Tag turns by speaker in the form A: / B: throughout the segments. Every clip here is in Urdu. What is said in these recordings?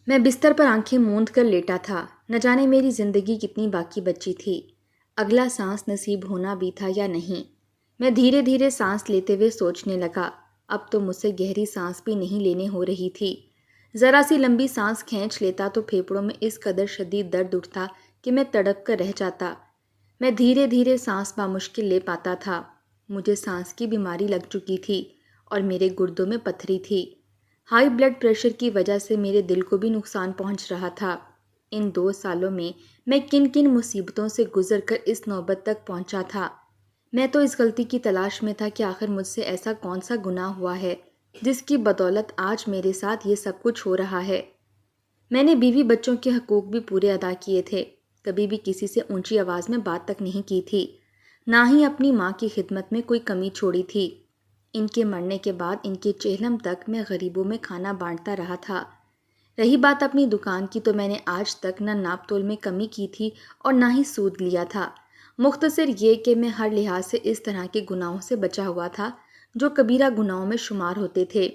A: میں بستر پر آنکھیں موند کر لیٹا تھا۔ نہ جانے میری زندگی کتنی باقی بچی تھی، اگلا سانس نصیب ہونا بھی تھا یا نہیں۔ میں دھیرے دھیرے سانس لیتے ہوئے سوچنے لگا، اب تو مجھ سے گہری سانس بھی نہیں لینے ہو رہی تھی۔ ذرا سی لمبی سانس کھینچ لیتا تو پھیپھڑوں میں اس قدر شدید درد اٹھتا کہ میں تڑپ کر رہ جاتا۔ میں دھیرے دھیرے سانس بامشکل لے پاتا تھا۔ مجھے سانس کی بیماری لگ چکی تھی اور میرے گردوں میں پتھری تھی۔ ہائی بلڈ پریشر کی وجہ سے میرے دل کو بھی نقصان پہنچ رہا تھا۔ ان 2 سالوں میں کن کن مصیبتوں سے گزر کر اس نوبت تک پہنچا تھا۔ میں تو اس غلطی کی تلاش میں تھا کہ آخر مجھ سے ایسا کون سا گناہ ہوا ہے جس کی بدولت آج میرے ساتھ یہ سب کچھ ہو رہا ہے۔ میں نے بیوی بچوں کے حقوق بھی پورے ادا کیے تھے، کبھی بھی کسی سے اونچی آواز میں بات تک نہیں کی تھی، نہ ہی اپنی ماں کی خدمت میں کوئی کمی چھوڑی تھی۔ ان کے مرنے کے بعد ان کے چہلم تک میں غریبوں میں کھانا بانٹتا رہا تھا۔ رہی بات اپنی دکان کی، تو میں نے آج تک نہ ناپ تول میں کمی کی تھی اور نہ ہی سود لیا تھا۔ مختصر یہ کہ میں ہر لحاظ سے اس طرح کے گناہوں سے بچا ہوا تھا جو کبیرہ گناہوں میں شمار ہوتے تھے۔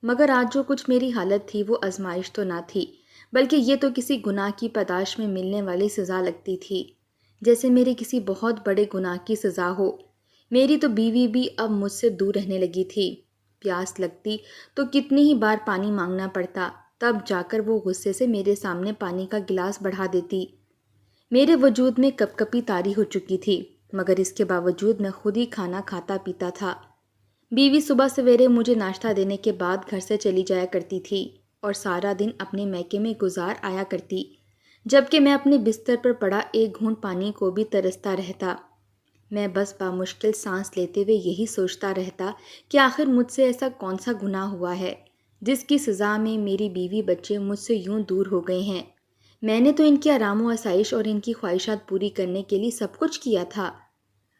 A: مگر آج جو کچھ میری حالت تھی وہ آزمائش تو نہ تھی، بلکہ یہ تو کسی گناہ کی پاداش میں ملنے والی سزا لگتی تھی، جیسے میرے کسی بہت بڑے گناہ کی سزا ہو۔ میری تو بیوی بھی اب مجھ سے دور رہنے لگی تھی۔ پیاس لگتی تو کتنی ہی بار پانی مانگنا پڑتا، تب جا کر وہ غصے سے میرے سامنے پانی کا گلاس بڑھا دیتی۔ میرے وجود میں کپ کپی طاری ہو چکی تھی، مگر اس کے باوجود میں خود ہی کھانا کھاتا پیتا تھا۔ بیوی صبح سویرے مجھے ناشتہ دینے کے بعد گھر سے چلی جایا کرتی تھی اور سارا دن اپنے میکے میں گزار آیا کرتی، جبکہ میں اپنے بستر پر پڑا ایک گھونٹ پانی کو بھی ترستا رہتا۔ میں بس بامشکل سانس لیتے ہوئے یہی سوچتا رہتا کہ آخر مجھ سے ایسا کون سا گناہ ہوا ہے جس کی سزا میں میری بیوی بچے مجھ سے یوں دور ہو گئے ہیں۔ میں نے تو ان کی آرام و آسائش اور ان کی خواہشات پوری کرنے کے لیے سب کچھ کیا تھا،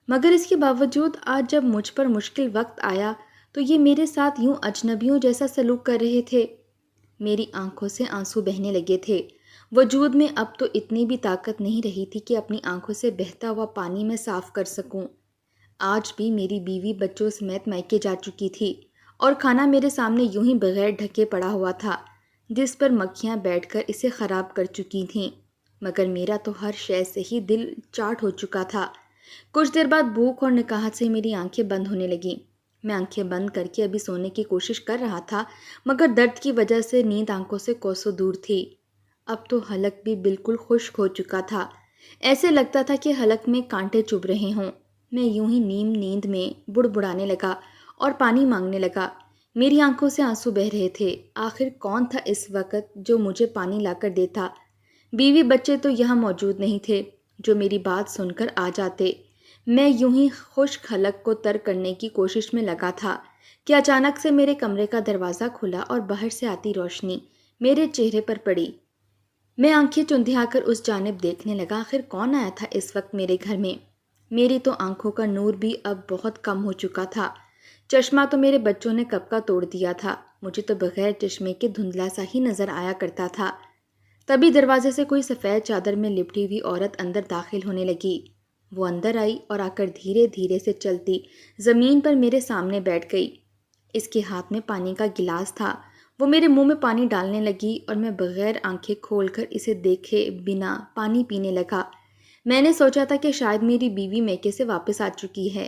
A: مگر اس کے باوجود آج جب مجھ پر مشکل وقت آیا تو یہ میرے ساتھ یوں اجنبیوں جیسا سلوک کر رہے تھے۔ میری آنکھوں سے آنسو بہنے لگے تھے۔ وجود میں اب تو اتنی بھی طاقت نہیں رہی تھی کہ اپنی آنکھوں سے بہتا ہوا پانی میں صاف کر سکوں۔ آج بھی میری بیوی بچوں سمیت میکے جا چکی تھی اور کھانا میرے سامنے یوں ہی بغیر ڈھکے پڑا ہوا تھا، جس پر مکھیاں بیٹھ کر اسے خراب کر چکی تھیں، مگر میرا تو ہر شے سے ہی دل چاٹ ہو چکا تھا۔ کچھ دیر بعد بھوک اور نکاہت سے میری آنکھیں بند ہونے لگیں۔ میں آنکھیں بند کر کے ابھی سونے کی کوشش کر رہا تھا، مگر درد کی وجہ سے نیند آنکھوں سے کوسوں دور تھی۔ اب تو حلق بھی بالکل خشک ہو چکا تھا، ایسے لگتا تھا کہ حلق میں کانٹے چبھ رہے ہوں۔ میں یوں ہی نیم نیند میں بڑبڑانے لگا اور پانی مانگنے لگا۔ میری آنکھوں سے آنسو بہہ رہے تھے۔ آخر کون تھا اس وقت جو مجھے پانی لا کر دیتا؟ بیوی بچے تو یہاں موجود نہیں تھے جو میری بات سن کر آ جاتے۔ میں یوں ہی خشک حلق کو تر کرنے کی کوشش میں لگا تھا کہ اچانک سے میرے کمرے کا دروازہ کھلا اور باہر سے آتی روشنی میرے چہرے پر پڑی۔ میں آنکھیں چندھیا کر اس جانب دیکھنے لگا، آخر کون آیا تھا اس وقت میرے گھر میں؟ میری تو آنکھوں کا نور بھی اب بہت کم ہو چکا تھا۔ چشمہ تو میرے بچوں نے کب کا توڑ دیا تھا، مجھے تو بغیر چشمے کے دھندلا سا ہی نظر آیا کرتا تھا۔ تبھی دروازے سے کوئی سفید چادر میں لپٹی ہوئی عورت اندر داخل ہونے لگی۔ وہ اندر آئی اور آ کر دھیرے دھیرے سے چلتی زمین پر میرے سامنے بیٹھ گئی۔ اس کے ہاتھ میں پانی کا گلاس تھا۔ وہ میرے منہ میں پانی ڈالنے لگی اور میں بغیر آنکھیں کھول کر اسے دیکھے بنا پانی پینے لگا۔ میں نے سوچا تھا کہ شاید میری بیوی میکے سے واپس آ چکی ہے۔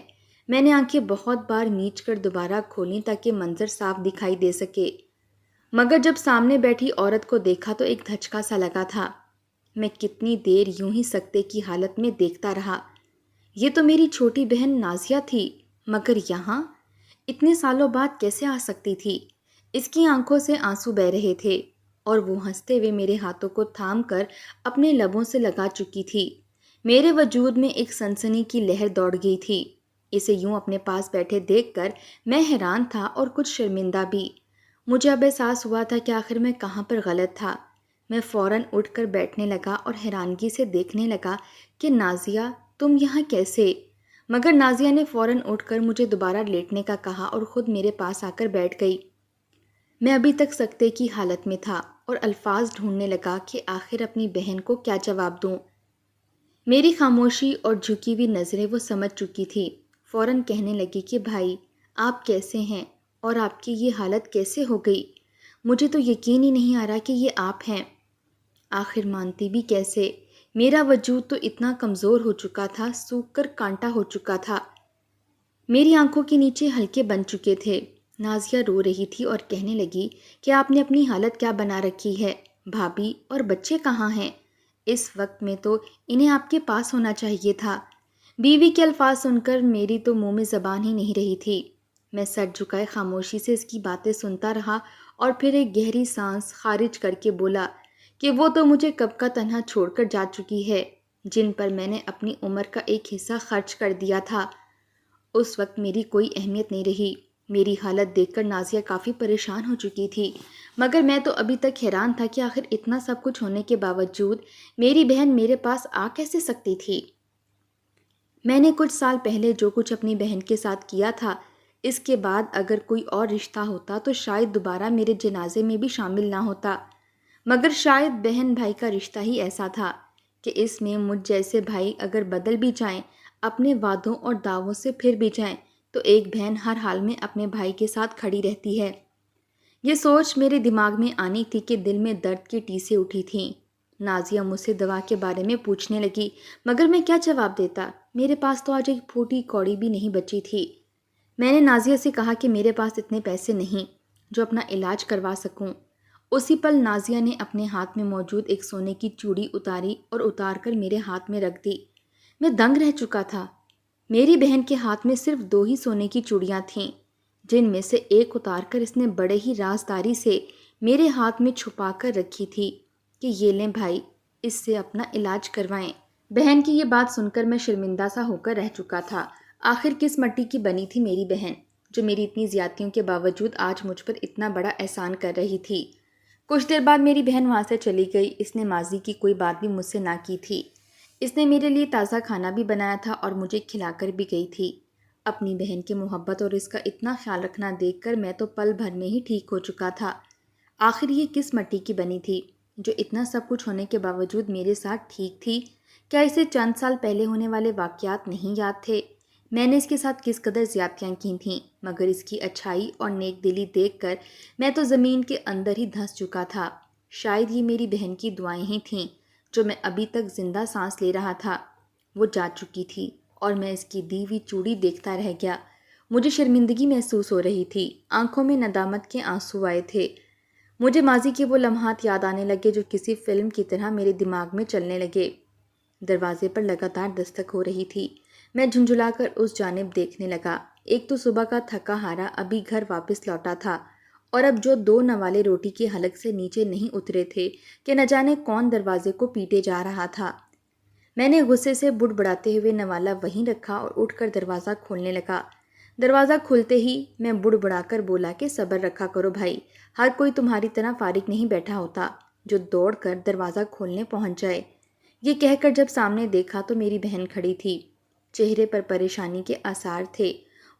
A: میں نے آنکھیں بہت بار میچ کر دوبارہ کھولیں تاکہ منظر صاف دکھائی دے سکے، مگر جب سامنے بیٹھی عورت کو دیکھا تو ایک دھچکا سا لگا تھا۔ میں کتنی دیر یوں ہی سکتے کی حالت میں دیکھتا رہا۔ یہ تو میری چھوٹی بہن نازیہ تھی، مگر یہاں اتنے سالوں بعد کیسے آ سکتی تھی؟ اس کی آنکھوں سے آنسو بہہ رہے تھے اور وہ ہنستے ہوئے میرے ہاتھوں کو تھام کر اپنے لبوں سے لگا چکی تھی۔ میرے وجود میں ایک سنسنی کی لہر دوڑ گئی تھی۔ اسے یوں اپنے پاس بیٹھے دیکھ کر میں حیران تھا اور کچھ شرمندہ بھی۔ مجھے اب احساس ہوا تھا کہ آخر میں کہاں پر غلط تھا۔ میں فوراً اٹھ کر بیٹھنے لگا اور حیرانگی سے دیکھنے لگا کہ نازیہ تم یہاں کیسے؟ مگر نازیہ نے فوراً اٹھ کر مجھے دوبارہ لیٹنے کا کہا اور خود میرے پاس آ کر بیٹھ گئی۔ میں ابھی تک سکتے کی حالت میں تھا اور الفاظ ڈھونڈنے لگا کہ آخر اپنی بہن کو کیا جواب دوں۔ میری خاموشی اور جھکی ہوئی نظریں وہ سمجھ چکی تھی۔ فوراً کہنے لگی کہ بھائی آپ کیسے ہیں اور آپ کی یہ حالت کیسے ہو گئی؟ مجھے تو یقین ہی نہیں آ رہا کہ یہ آپ ہیں۔ آخر مانتی بھی کیسے؟ میرا وجود تو اتنا کمزور ہو چکا تھا، سوکھ کر کانٹا ہو چکا تھا، میری آنکھوں کے نیچے ہلکے بن چکے تھے۔ نازیہ رو رہی تھی اور کہنے لگی کہ آپ نے اپنی حالت کیا بنا رکھی ہے؟ بھابھی اور بچے کہاں ہیں؟ اس وقت میں تو انہیں آپ کے پاس ہونا چاہیے تھا۔ بیوی کے الفاظ سن کر میری تو منہ میں زبان ہی نہیں رہی تھی۔ میں سر جھکائے خاموشی سے اس کی باتیں سنتا رہا اور پھر ایک گہری سانس خارج کر کے بولا کہ وہ تو مجھے کب کا تنہا چھوڑ کر جا چکی ہے، جن پر میں نے اپنی عمر کا ایک حصہ خرچ کر دیا تھا۔ اس وقت میری کوئی اہمیت نہیں رہی۔ میری حالت دیکھ کر نازیہ کافی پریشان ہو چکی تھی، مگر میں تو ابھی تک حیران تھا کہ آخر اتنا سب کچھ ہونے کے باوجود میری بہن میرے پاس آ کیسے سکتی تھی۔ میں نے کچھ سال پہلے جو کچھ اپنی بہن کے ساتھ کیا تھا، اس کے بعد اگر کوئی اور رشتہ ہوتا تو شاید دوبارہ میرے جنازے میں بھی شامل نہ ہوتا، مگر شاید بہن بھائی کا رشتہ ہی ایسا تھا کہ اس میں مجھ جیسے بھائی اگر بدل بھی جائیں، اپنے وعدوں اور دعووں سے پھر بھی جائیں، تو ایک بہن ہر حال میں اپنے بھائی کے ساتھ کھڑی رہتی ہے۔ یہ سوچ میرے دماغ میں آنی تھی کہ دل میں درد کی ٹیسیں اٹھی تھیں۔ نازیہ مجھ سے دوا کے بارے میں پوچھنے لگی، مگر میں کیا جواب دیتا؟ میرے پاس تو آج ایک پھوٹی کوڑی بھی نہیں بچی تھی۔ میں نے نازیہ سے کہا کہ میرے پاس اتنے پیسے نہیں جو اپنا علاج کروا سکوں۔ اسی پل نازیہ نے اپنے ہاتھ میں موجود ایک سونے کی چوڑی اتاری اور اتار کر میرے ہاتھ میں رکھ دی۔ میں دنگ رہ چکا تھا۔ میری بہن کے ہاتھ میں صرف 2 ہی سونے کی چوڑیاں تھیں، جن میں سے ایک اتار کر اس نے بڑے ہی رازداری سے میرے ہاتھ میں چھپا کر رکھی تھی کہ یہ لیں بھائی، اس سے اپنا علاج کروائیں۔ بہن کی یہ بات سن کر میں شرمندہ سا ہو کر رہ چکا تھا۔ آخر کس مٹی کی بنی تھی میری بہن، جو میری اتنی زیادتیوں کے باوجود آج مجھ پر اتنا بڑا احسان کر رہی تھی۔ کچھ دیر بعد میری بہن وہاں سے چلی گئی۔ اس نے ماضی کی کوئی بات بھی مجھ سے نہ کی تھی۔ اس نے میرے لیے تازہ کھانا بھی بنایا تھا اور مجھے کھلا کر بھی گئی تھی۔ اپنی بہن کی محبت اور اس کا اتنا خیال رکھنا دیکھ کر میں تو پل بھر میں ہی ٹھیک ہو چکا تھا۔ آخر یہ کس مٹی کی بنی تھی جو اتنا سب کچھ ہونے کے باوجود میرے ساتھ ٹھیک تھی؟ کیا اسے چند سال پہلے ہونے والے واقعات نہیں یاد تھے؟ میں نے اس کے ساتھ کس قدر زیادتیاں کی تھیں، مگر اس کی اچھائی اور نیک دلی دیکھ کر میں تو زمین کے اندر ہی دھنس چکا تھا۔ شاید یہ میری بہن کی دعائیں ہی تھیں جو میں ابھی تک زندہ سانس لے رہا تھا۔ وہ جا چکی تھی اور میں اس کی دی ہوئی چوڑی دیکھتا رہ گیا۔ مجھے شرمندگی محسوس ہو رہی تھی، آنکھوں میں ندامت کے آنسو آئے تھے۔ مجھے ماضی کے وہ لمحات یاد آنے لگے جو کسی فلم کی طرح میرے دماغ میں چلنے لگے۔ دروازے پر لگاتار دستک ہو رہی تھی۔ میں جھنجھلا کر اس جانب دیکھنے لگا۔ ایک تو صبح کا تھکا ہارا ابھی گھر واپس لوٹا تھا، اور اب جو 2 نوالے روٹی کے حلق سے نیچے نہیں اترے تھے کہ نہ جانے کون دروازے کو پیٹے جا رہا تھا۔ میں نے غصے سے بڑبڑاتے ہوئے نوالا وہیں رکھا اور اٹھ کر دروازہ کھولنے لگا۔ دروازہ کھلتے ہی میں بڑبڑا کر بولا کہ صبر رکھا کرو بھائی، ہر کوئی تمہاری طرح فارغ نہیں بیٹھا ہوتا جو دوڑ کر دروازہ کھولنے پہنچ جائے۔ یہ کہہ کر جب سامنے دیکھا تو میری بہن کھڑی تھی، چہرے پر پریشانی کے آثار تھے۔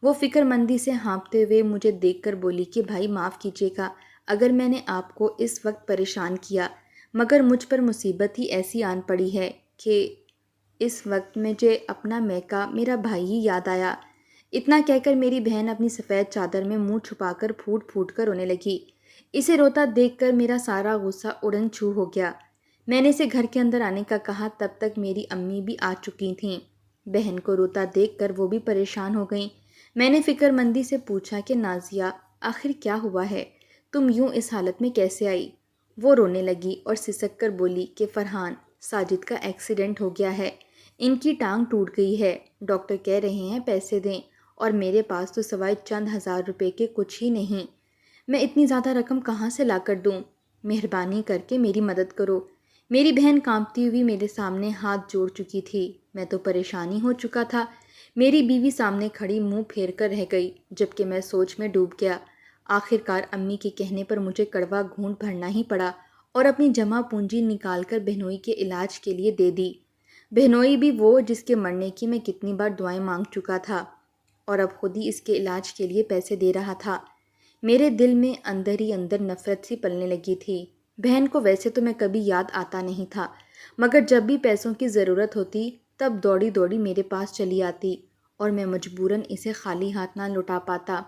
A: وہ فکر مندی سے ہانپتے ہوئے مجھے دیکھ کر بولی کہ بھائی معاف کیجیے گا اگر میں نے آپ کو اس وقت پریشان کیا، مگر مجھ پر مصیبت ہی ایسی آن پڑی ہے کہ اس وقت مجھے اپنا میکا میرا بھائی ہی یاد آیا۔ اتنا کہہ کر میری بہن اپنی سفید چادر میں منہ چھپا کر پھوٹ پھوٹ کر رونے لگی۔ اسے روتا دیکھ کر میرا سارا غصہ اڑن چھو ہو گیا۔ میں نے اسے گھر کے اندر آنے کا کہا، تب تک میری امی بھی آ چکی تھیں۔ بہن کو روتا دیکھ کر وہ بھی پریشان ہو گئیں۔ میں نے فکر مندی سے پوچھا کہ نازیہ آخر کیا ہوا ہے، تم یوں اس حالت میں کیسے آئی؟ وہ رونے لگی اور سسک کر بولی کہ فرحان، ساجد کا ایکسیڈنٹ ہو گیا ہے، ان کی ٹانگ ٹوٹ گئی ہے، ڈاکٹر کہہ رہے ہیں پیسے دیں، اور میرے پاس تو سوائے چند ہزار روپے کے کچھ ہی نہیں۔ میں اتنی زیادہ رقم کہاں سے لا کر دوں؟ مہربانی کر کے میری مدد کرو۔ میری بہن کانپتی ہوئی میرے سامنے ہاتھ جوڑ چکی تھی۔ میں تو پریشانی ہو چکا تھا۔ میری بیوی سامنے کھڑی منہ پھیر کر رہ گئی، جبکہ میں سوچ میں ڈوب گیا۔ آخر کار امی کے کہنے پر مجھے کڑوا گھونٹ بھرنا ہی پڑا اور اپنی جمع پونجی نکال کر بہنوئی کے علاج کے لیے دے دی۔ بہنوئی بھی وہ جس کے مرنے کی میں کتنی بار دعائیں مانگ چکا تھا، اور اب خود ہی اس کے علاج کے لیے پیسے دے رہا تھا۔ میرے دل میں اندر ہی اندر نفرت سی پلنے لگی تھی۔ بہن کو ویسے تو میں کبھی یاد آتا نہیں تھا، مگر جب بھی پیسوں کی ضرورت ہوتی تب دوڑی دوڑی میرے پاس چلی آتی، اور میں مجبوراً اسے خالی ہاتھ نہ لوٹا پاتا۔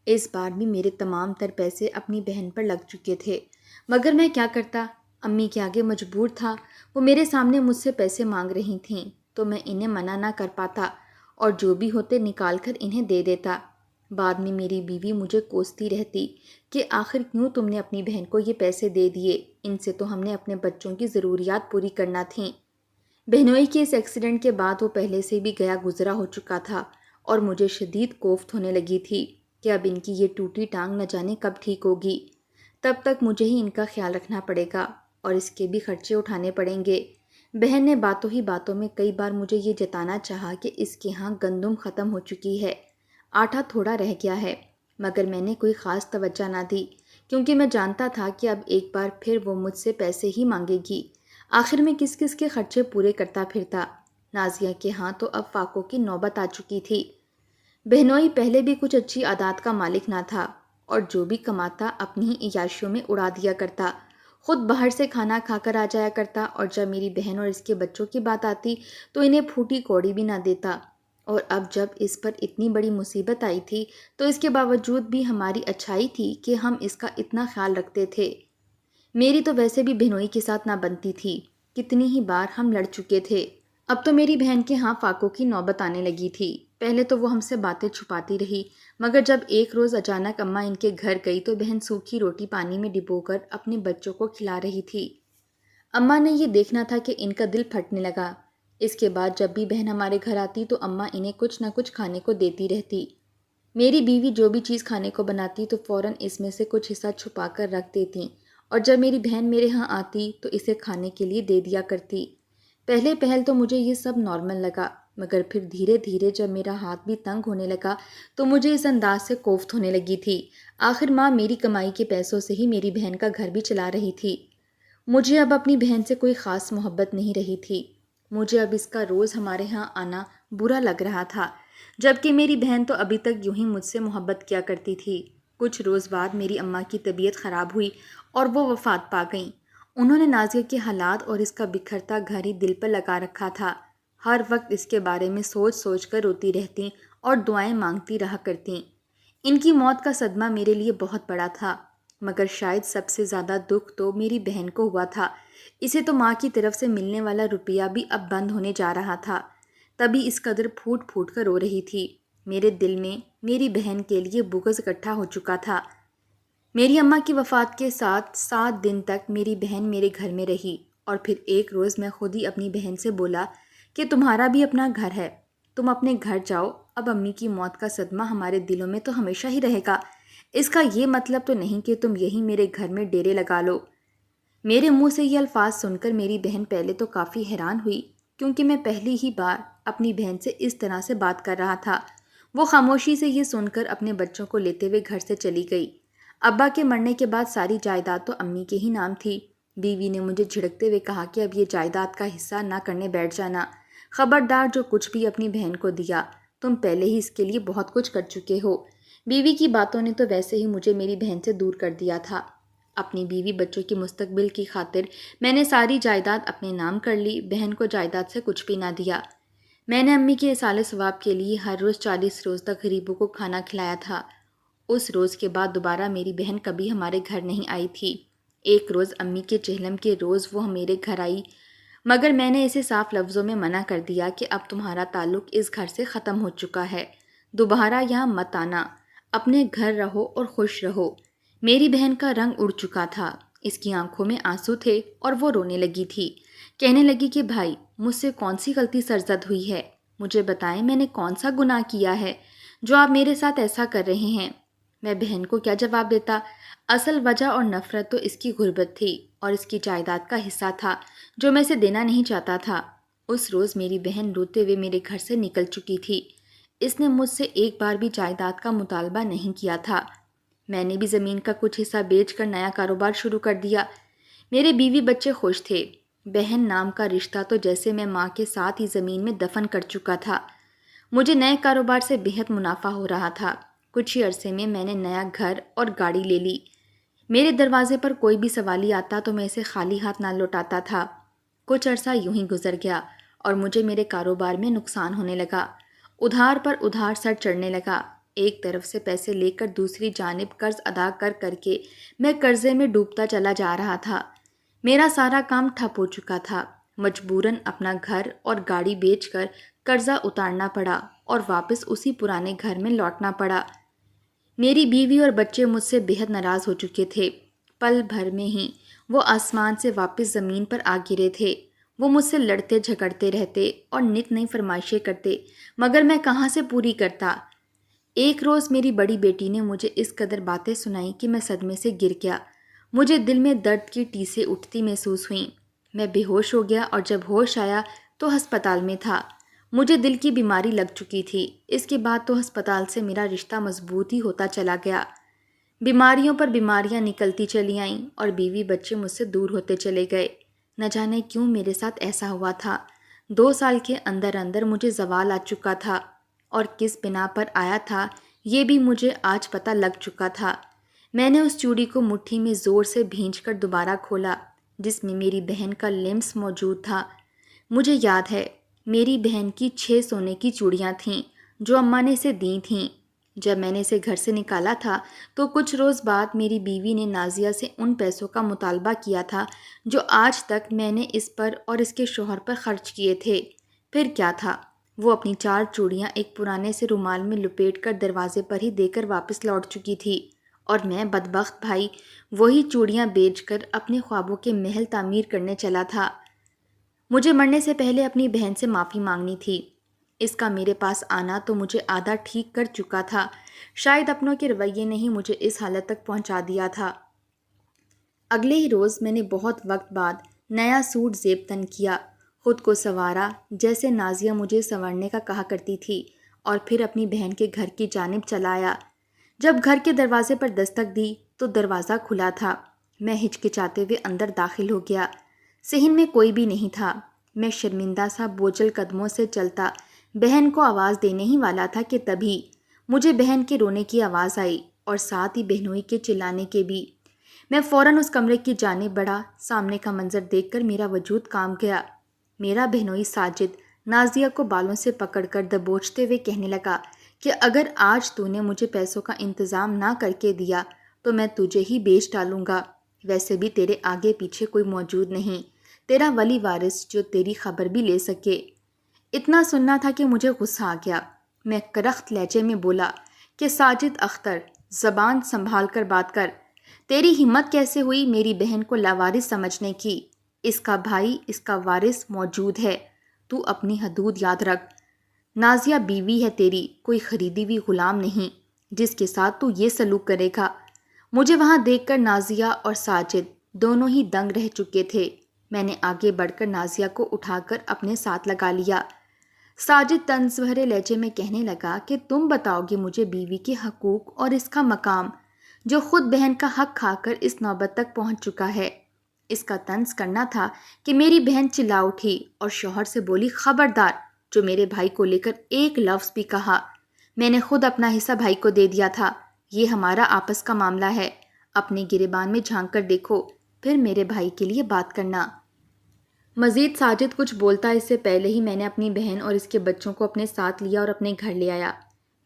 A: اس بار بھی میرے تمام تر پیسے اپنی بہن پر لگ چکے تھے، مگر میں کیا کرتا؟ امی کے آگے مجبور تھا۔ وہ میرے سامنے مجھ سے پیسے مانگ رہی تھیں تو میں انہیں منع نہ کر پاتا اور جو بھی ہوتے نکال کر انہیں دے دیتا۔ بعد میں میری بیوی مجھے کوستی رہتی کہ آخر کیوں تم نے اپنی بہن کو یہ پیسے دے دیے، ان سے تو ہم نے اپنے بچوں کی ضروریات پوری کرنا تھیں۔ بہنوئی کے اس ایکسیڈنٹ کے بعد وہ پہلے سے بھی گیا گزرا ہو چکا تھا اور مجھے شدید کوفت ہونے لگی تھی کہ اب ان کی یہ ٹوٹی ٹانگ نہ جانے کب ٹھیک ہوگی۔ تب تک مجھے ہی ان کا خیال رکھنا پڑے گا اور اس کے بھی خرچے اٹھانے پڑیں گے۔ بہن نے باتوں ہی باتوں میں کئی بار مجھے یہ جتانا چاہا کہ اس کے ہاں گندم ختم ہو چکی ہے، آٹا تھوڑا رہ گیا ہے، مگر میں نے کوئی خاص توجہ نہ دی کیونکہ میں جانتا تھا کہ اب ایک بار پھر وہ مجھ سے پیسے ہی مانگے گی۔ آخر میں کس کس کے خرچے پورے کرتا پھرتا؟ نازیہ کے ہاں تو اب فاقوں کی نوبت آ چکی تھی۔ بہنوئی پہلے بھی کچھ اچھی عادات کا مالک نہ تھا اور جو بھی کماتا اپنی ہی عیاشیوں میں اڑا دیا کرتا، خود باہر سے کھانا کھا کر آ جایا کرتا اور جب میری بہن اور اس کے بچوں کی بات آتی تو انہیں پھوٹی کوڑی بھی نہ دیتا۔ اور اب جب اس پر اتنی بڑی مصیبت آئی تھی تو اس کے باوجود بھی ہماری اچھائی تھی کہ ہم اس کا اتنا خیال رکھتے تھے۔ میری تو ویسے بھی بہنوئی کے ساتھ نہ بنتی تھی، کتنی ہی بار ہم لڑ چکے تھے۔ اب تو میری بہن کے ہاں فاقوں کی نوبت آنے لگی تھی۔ پہلے تو وہ ہم سے باتیں چھپاتی رہی، مگر جب ایک روز اچانک اماں ان کے گھر گئی تو بہن سوکھی روٹی پانی میں ڈبو کر اپنے بچوں کو کھلا رہی تھی۔ اماں نے یہ دیکھنا تھا کہ ان کا دل پھٹنے لگا۔ اس کے بعد جب بھی بہن ہمارے گھر آتی تو اماں انہیں کچھ نہ کچھ کھانے کو دیتی رہتی۔ میری بیوی جو بھی چیز کھانے کو بناتی تو فوراً اس میں سے کچھ حصہ چھپا کر رکھ دیتی اور جب میری بہن میرے ہاں آتی تو اسے کھانے کے لیے دے دیا کرتی۔ پہلے پہل تو مجھے یہ سب نارمل لگا، مگر پھر دھیرے دھیرے جب میرا ہاتھ بھی تنگ ہونے لگا تو مجھے اس انداز سے کوفت ہونے لگی تھی۔ آخر ماں میری کمائی کے پیسوں سے ہی میری بہن کا گھر بھی چلا رہی تھی۔ مجھے اب اپنی بہن سے کوئی خاص محبت نہیں رہی تھی۔ مجھے اب اس کا روز ہمارے ہاں آنا برا لگ رہا تھا، جبکہ میری بہن تو ابھی تک یوں ہی مجھ سے محبت کیا کرتی تھی۔ کچھ روز بعد میری اماں کی طبیعت خراب ہوئی اور وہ وفات پا گئیں۔ انہوں نے نازیہ کے حالات اور اس کا بکھرتا گھر ہی دل پر لگا رکھا تھا۔ ہر وقت اس کے بارے میں سوچ سوچ کر روتی رہتیں اور دعائیں مانگتی رہا کرتیں۔ ان کی موت کا صدمہ میرے لیے بہت بڑا تھا، مگر شاید سب سے زیادہ دکھ تو میری بہن کو ہوا تھا۔ اسے تو ماں کی طرف سے ملنے والا روپیہ بھی اب بند ہونے جا رہا تھا، تبھی اس قدر پھوٹ پھوٹ کر رو رہی تھی۔ میرے دل میں میری بہن کے لیے بغض اکٹھا ہو چکا تھا۔ میری اماں کی وفات کے ساتھ 7 دن تک میری بہن میرے گھر میں رہی اور پھر ایک روز میں خود ہی اپنی بہن سے بولا کہ تمہارا بھی اپنا گھر ہے، تم اپنے گھر جاؤ، اب امی کی موت کا صدمہ ہمارے دلوں میں تو ہمیشہ ہی رہے گا، اس کا یہ مطلب تو نہیں کہ تم یہی میرے گھر میں ڈیرے لگا لو۔ میرے منہ سے یہ الفاظ سن کر میری بہن پہلے تو کافی حیران ہوئی کیونکہ میں پہلی ہی بار اپنی بہن سے اس طرح سے بات کر رہا تھا۔ وہ خاموشی سے یہ سن کر اپنے بچوں کو لیتے ہوئے گھر سے چلی گئی۔ ابا کے مرنے کے بعد ساری جائیداد تو امی کے ہی نام تھی۔ بیوی نے مجھے جھڑکتے ہوئے کہا کہ اب یہ جائیداد کا حصہ نہ کرنے بیٹھ جانا، خبردار جو کچھ بھی اپنی بہن کو دیا تم پہلے ہی اس کے لیے بہت کچھ کر چکے ہو۔ بیوی کی باتوں نے تو ویسے ہی مجھے میری بہن سے دور کر دیا تھا۔ اپنی بیوی بچوں کی مستقبل کی خاطر میں نے ساری جائیداد اپنے نام کر لی، بہن کو جائیداد سے کچھ بھی نہ دیا۔ میں نے امی کے اصالِ ثواب کے لیے ہر روز 40 روز تک غریبوں کو کھانا کھلایا تھا۔ اس روز کے بعد دوبارہ میری بہن کبھی ہمارے گھر نہیں آئی تھی۔ ایک روز امی کے چہلم کے روز وہ میرے گھر آئی، مگر میں نے اسے صاف لفظوں میں منع کر دیا کہ اب تمہارا تعلق اس گھر سے ختم ہو چکا ہے، دوبارہ یہاں مت آنا، اپنے گھر رہو اور خوش رہو۔ میری بہن کا رنگ اڑ چکا تھا، اس کی آنکھوں میں آنسو تھے اور وہ رونے لگی تھی۔ کہنے لگی کہ بھائی، مجھ سے کون سی غلطی سرزد ہوئی ہے؟ مجھے بتائیں میں نے کون سا گناہ کیا ہے جو آپ میرے ساتھ ایسا کر رہے ہیں؟ میں بہن کو کیا جواب دیتا؟ اصل وجہ اور نفرت تو اس کی غربت تھی اور اس کی جائیداد کا حصہ تھا جو میں اسے دینا نہیں چاہتا تھا۔ اس روز میری بہن روتے ہوئے میرے گھر سے نکل چکی تھی۔ اس نے مجھ سے ایک بار بھی جائیداد کا مطالبہ نہیں کیا تھا۔ میں نے بھی زمین کا کچھ حصہ بیچ کر نیا کاروبار شروع کر دیا۔ میرے بیوی بچے خوش تھے۔ بہن نام کا رشتہ تو جیسے میں ماں کے ساتھ ہی زمین میں دفن کر چکا تھا۔ مجھے نئے کاروبار سے بہت منافع ہو رہا تھا۔ کچھ ہی عرصے میں نے نیا گھر اور گاڑی لے لی۔ میرے دروازے پر کوئی بھی سوالی آتا تو میں اسے خالی ہاتھ نہ لوٹاتا تھا۔ کچھ عرصہ یوں ہی گزر گیا اور مجھے میرے کاروبار میں نقصان ہونے لگا۔ ادھار پر ادھار سر چڑھنے لگا۔ ایک طرف سے پیسے لے کر دوسری جانب قرض ادا کر کر کے میں قرضے میں ڈوبتا چلا جا رہا تھا۔ میرا سارا کام ٹھپ ہو چکا تھا۔ مجبوراً اپنا گھر اور گاڑی بیچ کر قرضہ اتارنا پڑا اور واپس اسی پرانے گھر میں لوٹنا پڑا۔ میری بیوی اور بچے مجھ سے بہت ناراض ہو چکے تھے۔ پل بھر میں ہی وہ آسمان سے واپس زمین پر آ گرے تھے۔ وہ مجھ سے لڑتے جھگڑتے رہتے اور نت نئی فرمائشیں کرتے، مگر میں کہاں سے پوری کرتا۔ ایک روز میری بڑی بیٹی نے مجھے اس قدر باتیں سنائیں کہ میں صدمے سے گر گیا۔ مجھے دل میں درد کی ٹیسیں اٹھتی محسوس ہوئیں۔ میں بے ہوش ہو گیا اور جب ہوش آیا تو ہسپتال میں تھا۔ مجھے دل کی بیماری لگ چکی تھی۔ اس کے بعد تو ہسپتال سے میرا رشتہ مضبوط ہی ہوتا چلا گیا۔ بیماریوں پر بیماریاں نکلتی چلی آئیں اور بیوی بچے مجھ سے دور ہوتے چلے گئے۔ نہ جانے کیوں میرے ساتھ ایسا ہوا تھا۔ 2 سال کے اندر اندر مجھے زوال آ چکا تھا، اور کس بنا پر آیا تھا یہ بھی مجھے آج پتہ لگ چکا تھا۔ میں نے اس چوڑی کو مٹھی میں زور سے بھینچ کر دوبارہ کھولا جس میں میری بہن کا لمس موجود تھا۔ مجھے یاد ہے میری بہن کی 6 سونے کی چوڑیاں تھیں جو اماں نے اسے دی تھیں۔ جب میں نے اسے گھر سے نکالا تھا تو کچھ روز بعد میری بیوی نے نازیہ سے ان پیسوں کا مطالبہ کیا تھا جو آج تک میں نے اس پر اور اس کے شوہر پر خرچ کیے تھے۔ پھر کیا تھا، وہ اپنی 4 چوڑیاں ایک پرانے سے رومال میں لپیٹ کر دروازے پر ہی دے کر واپس لوٹ چکی تھی، اور میں بدبخت بھائی وہی چوڑیاں بیچ کر اپنے خوابوں کے محل تعمیر کرنے چلا تھا۔ مجھے مرنے سے پہلے اپنی بہن سے معافی مانگنی تھی۔ اس کا میرے پاس آنا تو مجھے آدھا ٹھیک کر چکا تھا۔ شاید اپنوں کے رویے نے ہی مجھے اس حالت تک پہنچا دیا تھا۔ اگلے ہی روز میں نے بہت وقت بعد نیا سوٹ زیب تن کیا، خود کو سنوارا جیسے نازیہ مجھے سنورنے کا کہا کرتی تھی، اور پھر اپنی بہن کے گھر کی جانب چلا آیا۔ جب گھر کے دروازے پر دستک دی تو دروازہ کھلا تھا۔ میں ہچکچاتے ہوئے اندر داخل ہو گیا۔ صحن میں کوئی بھی نہیں تھا۔ میں شرمندہ سا بوجھل قدموں سے چلتا بہن کو آواز دینے ہی والا تھا کہ تبھی مجھے بہن کے رونے کی آواز آئی، اور ساتھ ہی بہنوئی کے چلانے کے بھی۔ میں فوراً اس کمرے کی جانب بڑھا۔ سامنے کا منظر دیکھ کر میرا وجود کانپ گیا۔ میرا بہنوئی ساجد نازیہ کو بالوں سے پکڑ کر دبوچتے ہوئے کہنے لگا کہ اگر آج تو نے مجھے پیسوں کا انتظام نہ کر کے دیا تو میں تجھے ہی بیچ ڈالوں گا۔ ویسے بھی تیرے آگے پیچھے کوئی موجود نہیں، تیرا ولی وارث جو تیری خبر بھی لے سکے۔ اتنا سننا تھا کہ مجھے غصہ آ گیا۔ میں کرخت لہجے میں بولا کہ ساجد اختر، زبان سنبھال کر بات کر۔ تیری ہمت کیسے ہوئی میری بہن کو لاوارث سمجھنے کی؟ اس کا بھائی، اس کا وارث موجود ہے۔ تو اپنی حدود یاد رکھ۔ نازیہ بیوی ہے تیری، کوئی خریدی ہوئی غلام نہیں جس کے ساتھ تو یہ سلوک کرے گا۔ مجھے وہاں دیکھ کر نازیہ اور ساجد دونوں ہی دنگ رہ چکے تھے۔ میں نے آگے بڑھ کر نازیہ کو اٹھا کر اپنے ساتھ لگا لیا۔ ساجد طنز بھرے لہجے میں کہنے لگا کہ تم بتاؤ گے مجھے بیوی کے حقوق اور اس کا مقام جو خود بہن کا حق کھا کر اس نوبت تک پہنچ چکا ہے۔ اس کا طنز کرنا تھا کہ میری بہن چلا اٹھی اور شوہر سے بولی، خبردار، جو میرے بھائی کو لے کر ایک لفظ بھی کہا۔ میں نے خود اپنا حصہ بھائی کو دے دیا تھا۔ یہ ہمارا آپس کا معاملہ ہے۔ اپنے گریبان میں جھانک کر دیکھو، پھر میرے بھائی کے لیے بات کرنا۔ مزید ساجد کچھ بولتا اس سے پہلے ہی میں نے اپنی بہن اور اس کے بچوں کو اپنے ساتھ لیا اور اپنے گھر لے آیا۔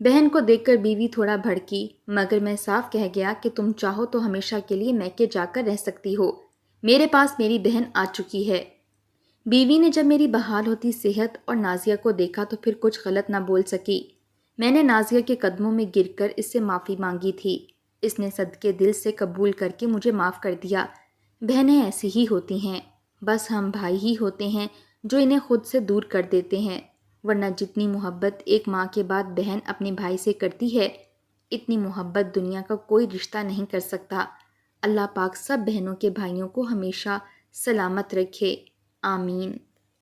A: بہن کو دیکھ کر بیوی تھوڑا بھڑکی، مگر میں صاف کہہ گیا کہ تم چاہو تو ہمیشہ کے لیے میکے جا کر رہ سکتی ہو، میرے پاس میری بہن آ چکی ہے۔ بیوی نے جب میری بحال ہوتی صحت اور نازیہ کو دیکھا تو پھر کچھ غلط نہ بول سکی۔ میں نے نازیہ کے قدموں میں گر کر اس سے معافی مانگی تھی۔ اس نے صدقے دل سے قبول کر کے مجھے معاف کر دیا۔ بہنیں ایسی ہی ہوتی ہیں، بس ہم بھائی ہی ہوتے ہیں جو انہیں خود سے دور کر دیتے ہیں، ورنہ جتنی محبت ایک ماں کے بعد بہن اپنے بھائی سے کرتی ہے اتنی محبت دنیا کا کوئی رشتہ نہیں کر سکتا۔ اللہ پاک سب بہنوں کے بھائیوں کو ہمیشہ سلامت رکھے، آمین۔